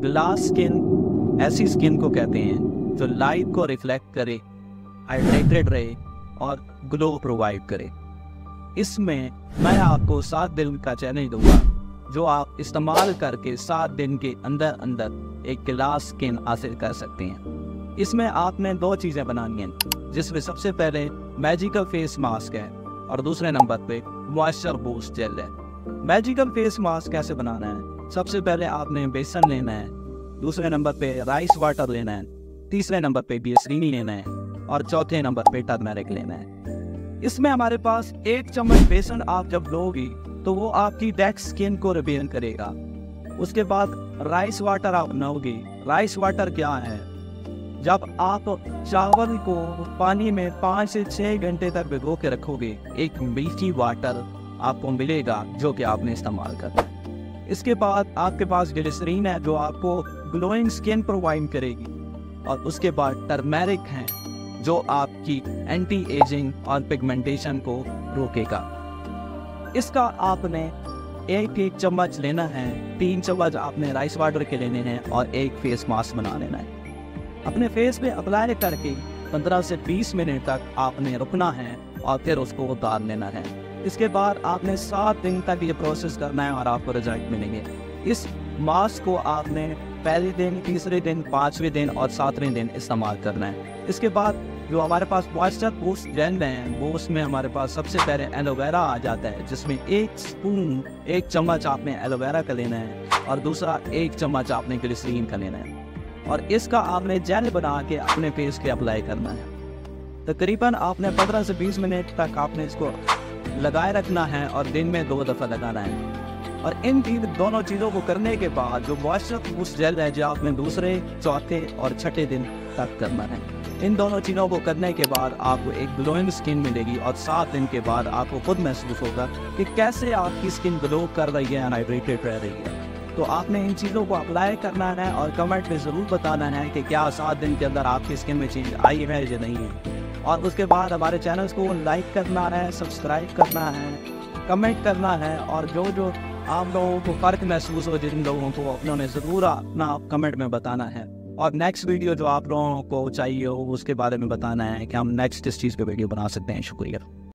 Glass skin ऐसी skin को कहते हैं जो लाइट को रिफ्लेक्ट करे, हाइड्रेटेड रहे और ग्लो प्रोवाइड करे। इसमें मैं आपको 7 दिन का चैलेंज दूंगा जो आप इस्तेमाल करके 7 दिन के अंदर अंदर एक ग्लास स्किन हासिल कर सकते हैं। इसमें आपने 2 चीज़ें बनानी हैं, जिसमें सबसे पहले मैजिकल फेस मास्क है और दूसरे नंबर पे मॉइस्चर बूस्ट जेल है। मैजिकल फेस मास्क कैसे बनाना है? सबसे पहले आपने बेसन लेना है, दूसरे नंबर पे राइस वाटर लेना है, तीसरे नंबर पे ग्लिसरीन लेना है और चौथे नंबर पे टर्मरिक लेना है। इसमें हमारे पास 1 चम्मच बेसन आप जब लोगी तो वो आपकी डेड स्किन को रिपेयर करेगा। उसके बाद राइस वाटर आप बनाओगे। राइस वाटर क्या है? जब आप चावल को पानी में 5 से 6 घंटे तक भिगो के रखोगे, एक मिल्की वाटर आपको मिलेगा जो कि आपने इस्तेमाल करना है। इसके बाद आपके पास ग्लिसरीन है जो आपको ग्लोइंग स्किन प्रोवाइड करेगी और उसके बाद टर्मेरिक है जो आपकी एंटी एजिंग और पिगमेंटेशन को रोकेगा। इसका आपने 1 चम्मच लेना है, 3 चम्मच आपने राइस वाटर के लेने हैं और 1 फेस मास्क बना लेना है। अपने फेस पे अप्लाई करके 15 से 20 मिनट तक आपने रुकना है और फिर उसको उतार लेना है। इसके बाद आपने 7 दिन तक ये प्रोसेस करना है और आपको रिजल्ट मिलेंगे। इस मास्क को आपने पहले दिन, तीसरे दिन, 5वें दिन और 7वें दिन इस्तेमाल करना है। इसके बाद जो हमारे पास मॉइस्चर बूस्ट जेल है वो उसमें हमारे पास सबसे पहले एलोवेरा आ जाता है, जिसमें 1 चम्मच आपने एलोवेरा का लेना है और दूसरा 1 चम्मच आपने ग्लिसरीन का लेना है और इसका आपने जेल बना के अपने फेस पे अप्लाई करना है। तकरीबन आपने 15 से 20 मिनट तक आपने इसको लगाए रखना है और दिन में 2 दफ़ा लगाना है। और इन दोनों चीज़ों को करने के बाद जो मॉइस्चर बूस्ट जेल है जो आपने दूसरे, चौथे और छठे दिन तक करना है। इन दोनों चीज़ों को करने के बाद आपको एक ग्लोइंग स्किन मिलेगी और 7 दिन के बाद आपको खुद महसूस होगा कि कैसे आपकी स्किन ग्लो कर रही है, हाइड्रेटेड रह रही है। तो आपने इन चीज़ों को अप्लाई करना है और कमेंट में ज़रूर बताना है कि क्या 7 दिन के अंदर आपकी स्किन में चेंज आई है या नहीं है। और उसके बाद हमारे चैनल्स को लाइक करना है, सब्सक्राइब करना है, कमेंट करना है और जो जो आप लोगों को फ़र्क महसूस हो जिन लोगों को उन्होंने ज़रूर अपना कमेंट में बताना है। और नेक्स्ट वीडियो जो आप लोगों को चाहिए हो उसके बारे में बताना है कि हम नेक्स्ट इस चीज़ पे वीडियो बना सकते हैं। शुक्रिया।